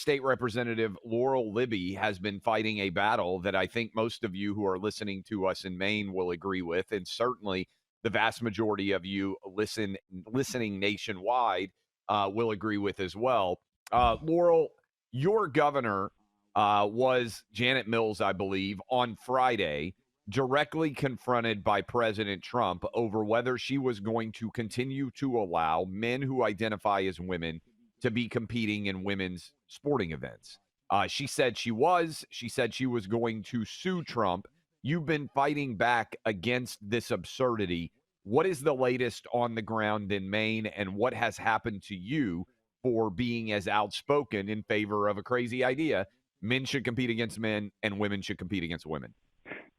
State Representative Laurel Libby has been fighting a battle that I think most of you who are listening to us in Maine will agree with, and certainly the vast majority of you listening nationwide will agree with as well. Laurel, your governor was Janet Mills, I believe, on Friday, directly confronted by President Trump over whether she was going to continue to allow men who identify as women to be competing in women's sporting events. She said she was. She said she was going to sue Trump. You've been fighting back against this absurdity. What is the latest on the ground in Maine, and what has happened to you for being as outspoken in favor of a crazy idea? Men should compete against men, and women should compete against women.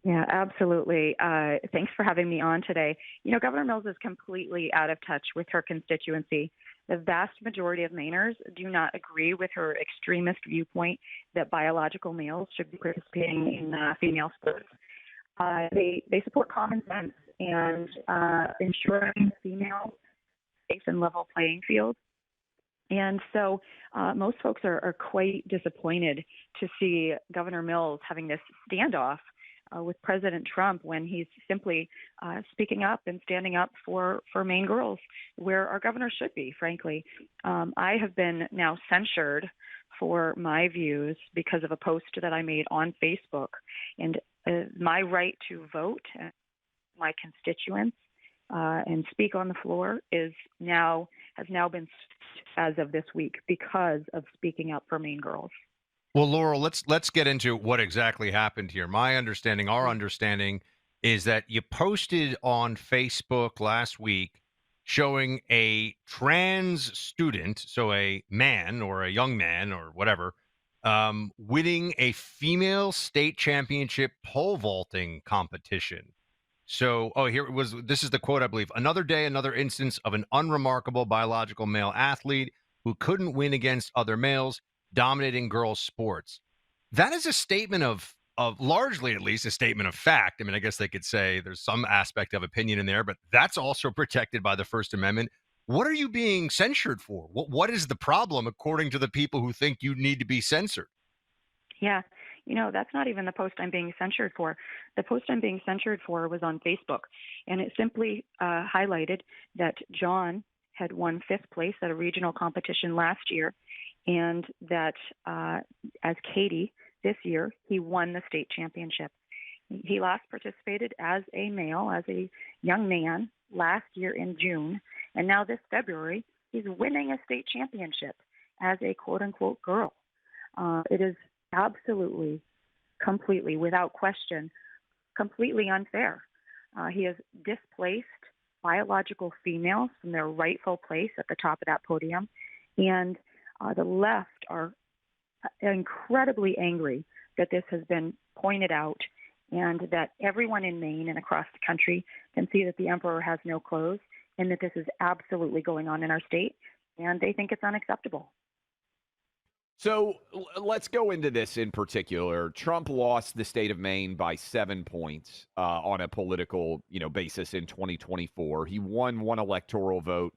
Yeah, absolutely. Thanks for having me on today. Governor Mills is completely out of touch with her constituency. The vast majority of Mainers do not agree with her extremist viewpoint that biological males should be participating in female sports. They support common sense and ensuring females safe and level playing field. And so most folks are quite disappointed to see Governor Mills having this standoff with President Trump when he's simply speaking up and standing up for Maine girls, where our governor should be, frankly. I have been now censured for my views because of a post that I made on Facebook. And my right to vote, my constituents, and speak on the floor has now been as of this week because of speaking up for Maine girls. Well, Laurel, let's get into what exactly happened here. My understanding, our understanding, is that you posted on Facebook last week showing a trans student, so a man or a young man or whatever, winning a female state championship pole vaulting competition. So, here it was. This is the quote, I believe. Another day, another instance of an unremarkable biological male athlete who couldn't win against other males, dominating girls' sports. That is a statement of largely, at least, a statement of fact. I mean, I guess they could say there's some aspect of opinion in there, but that's also protected by the First Amendment. What are you being censured for? What is the problem, according to the people who think you need to be censored? Yeah. That's not even the post I'm being censured for. The post I'm being censured for was on Facebook, and it simply highlighted that John had won 5th place at a regional competition last year, and that as Katie this year, he won the state championship. He last participated as a male, as a young man, last year in June, and now this February, he's winning a state championship as a quote-unquote girl. It is absolutely, completely, without question, completely unfair. He has displaced biological females from their rightful place at the top of that podium, and the left are incredibly angry that this has been pointed out and that everyone in Maine and across the country can see that the emperor has no clothes and that this is absolutely going on in our state, and they think it's unacceptable. So let's go into this in particular. Trump lost the state of Maine by 7 points on a political, basis in 2024. He won one electoral vote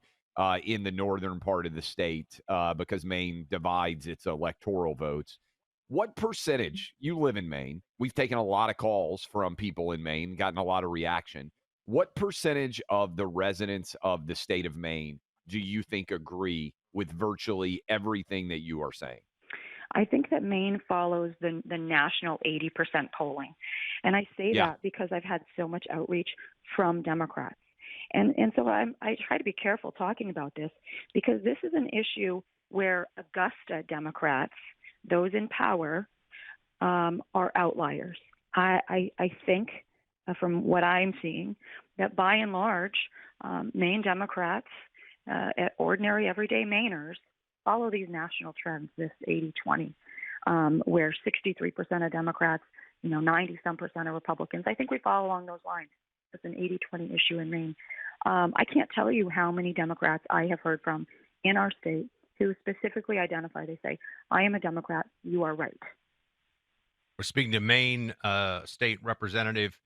in the northern part of the state because Maine divides its electoral votes. What percentage, you live in Maine, we've taken a lot of calls from people in Maine, gotten a lot of reaction. What percentage of the residents of the state of Maine do you think agree with virtually everything that you are saying? I think that Maine follows the national 80% polling. And I say that because I've had so much outreach from Democrats. And so I try to be careful talking about this because this is an issue where Augusta Democrats, those in power, are outliers. I think from what I'm seeing that by and large, Maine Democrats, ordinary everyday Mainers, follow these national trends, this 80-20, where 63% of Democrats, 90-some% of Republicans. I think we follow along those lines. It's an 80-20 issue in Maine. I can't tell you how many Democrats I have heard from in our state who specifically identify. They say, I am a Democrat. You are right. We're speaking to Maine State Representative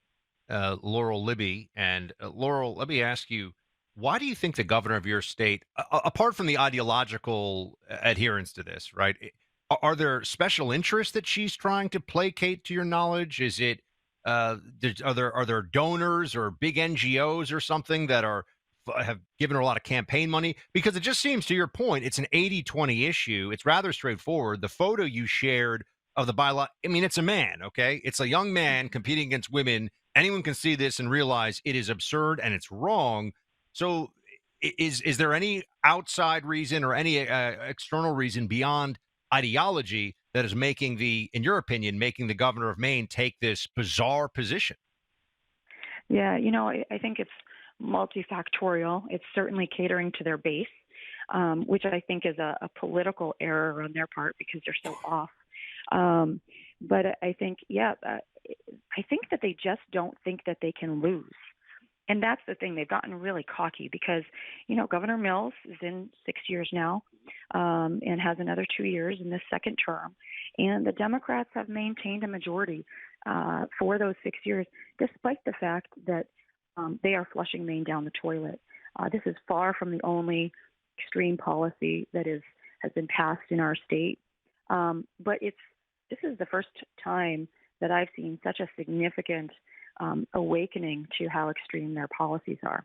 Laurel Libby. And Laurel, let me ask you, why do you think the governor of your state, apart from the ideological adherence to this, right? Are there special interests that she's trying to placate, to your knowledge? Is it are there donors or big NGOs or something that have given her a lot of campaign money? Because it just seems, to your point, it's an 80-20 issue. It's rather straightforward. The photo you shared of the bylaw, I mean, it's a man, okay? It's a young man competing against women. Anyone can see this and realize it is absurd and it's wrong. So is there any outside reason or any external reason beyond ideology that is making in your opinion, making the governor of Maine take this bizarre position? Yeah, I think it's multifactorial. It's certainly catering to their base, which I think is a political error on their part because they're so off. But I think, I think that they just don't think that they can lose. And that's the thing. They've gotten really cocky because, Governor Mills is in 6 years now and has another 2 years in this second term. And the Democrats have maintained a majority for those 6 years, despite the fact that they are flushing Maine down the toilet. This is far from the only extreme policy that has been passed in our state. But this is the first time that I've seen such a significant awakening to how extreme their policies are.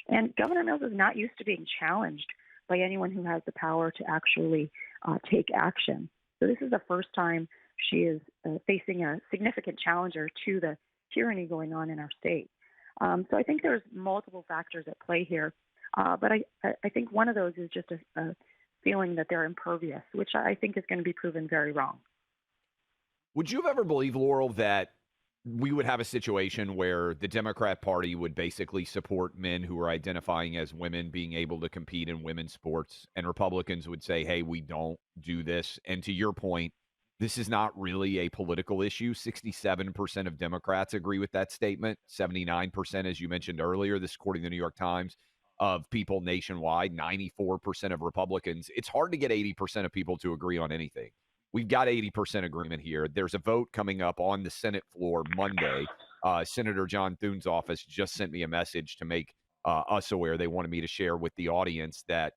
And Governor Mills is not used to being challenged by anyone who has the power to actually take action. So this is the first time she is facing a significant challenger to the tyranny going on in our state. So I think there's multiple factors at play here. But I think one of those is just a feeling that they're impervious, which I think is going to be proven very wrong. Would you have ever believed, Laurel, that we would have a situation where the Democrat Party would basically support men who are identifying as women being able to compete in women's sports, and Republicans would say, hey, we don't do this? And to your point, this is not really a political issue. 67% of Democrats agree with that statement. 79%, as you mentioned earlier, this according to the New York Times, of people nationwide. 94% of Republicans. It's hard to get 80% of people to agree on anything. We've got 80% agreement here. There's a vote coming up on the Senate floor Monday. Senator John Thune's office just sent me a message to make us aware. They wanted me to share with the audience that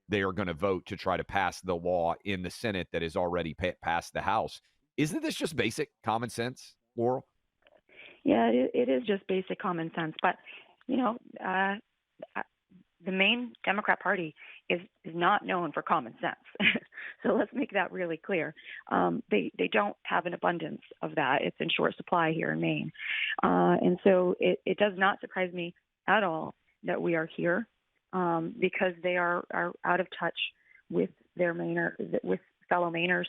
they are going to vote to try to pass the law in the Senate that has already passed the House. Isn't this just basic common sense, Laurel? Yeah, it is just basic common sense. But, the Maine Democrat Party is not known for common sense. So let's make that really clear. They don't have an abundance of that. It's in short supply here in Maine. And so it does not surprise me at all that we are here because they are out of touch with with fellow Mainers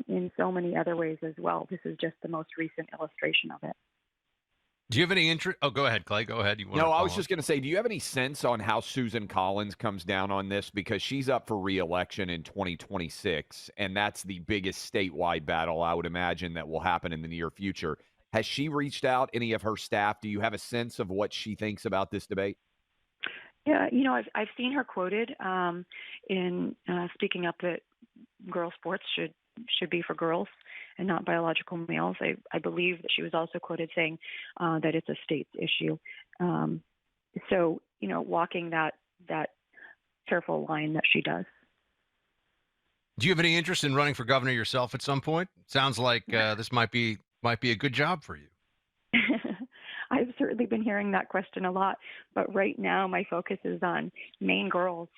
in so many other ways as well. This is just the most recent illustration of it. Do you have any interest? Oh, go ahead, Clay. Go ahead. No, I was just going to say, do you have any sense on how Susan Collins comes down on this? Because she's up for re-election in 2026, and that's the biggest statewide battle, I would imagine, that will happen in the near future. Has she reached out, any of her staff? Do you have a sense of what she thinks about this debate? Yeah, I've seen her quoted in speaking up that girls' sports should be for girls and not biological males. I believe that she was also quoted saying that it's a state issue. So, walking that careful line that she does. Do you have any interest in running for governor yourself at some point? Sounds like this might be a good job for you. I've certainly been hearing that question a lot, but right now my focus is on Maine girls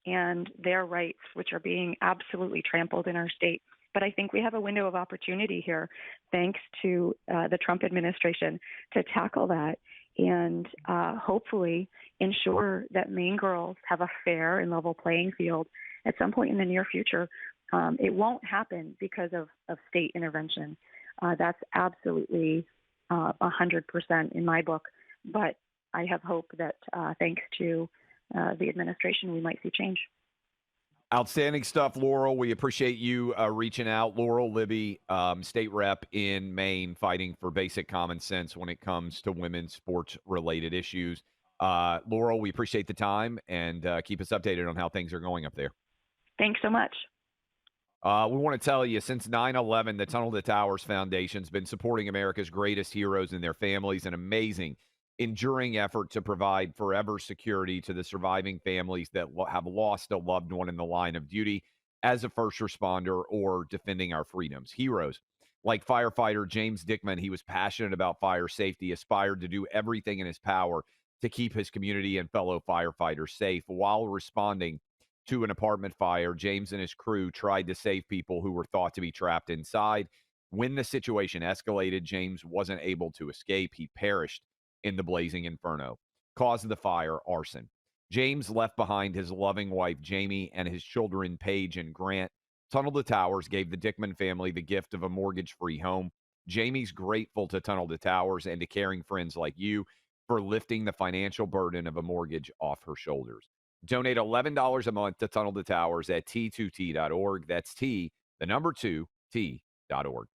and their rights, which are being absolutely trampled in our state. But I think we have a window of opportunity here, thanks to the Trump administration, to tackle that and hopefully ensure that Maine girls have a fair and level playing field at some point in the near future. It won't happen because of state intervention. That's absolutely 100% in my book. But I have hope that thanks to the administration, we might see change. Outstanding stuff, Laurel. We appreciate you reaching out. Laurel Libby, state rep in Maine, fighting for basic common sense when it comes to women's sports-related issues. Laurel, we appreciate the time, and keep us updated on how things are going up there. Thanks so much. We want to tell you, since 9/11, the Tunnel to Towers Foundation has been supporting America's greatest heroes and their families, an amazing, enduring effort to provide forever security to the surviving families that have lost a loved one in the line of duty. as a first responder or defending our freedoms. Heroes like firefighter James Dickman, he was passionate about fire safety, aspired to do everything in his power to keep his community and fellow firefighters safe. While responding to an apartment fire, James and his crew tried to save people who were thought to be trapped inside. When the situation escalated, James wasn't able to escape. He perished in the blazing inferno. Cause of the fire, arson. James left behind his loving wife, Jamie, and his children, Paige and Grant. Tunnel to Towers gave the Dickman family the gift of a mortgage-free home. Jamie's grateful to Tunnel to Towers and to caring friends like you for lifting the financial burden of a mortgage off her shoulders. Donate $11 a month to Tunnel to Towers at t2t.org. That's T, the number 2, T.org.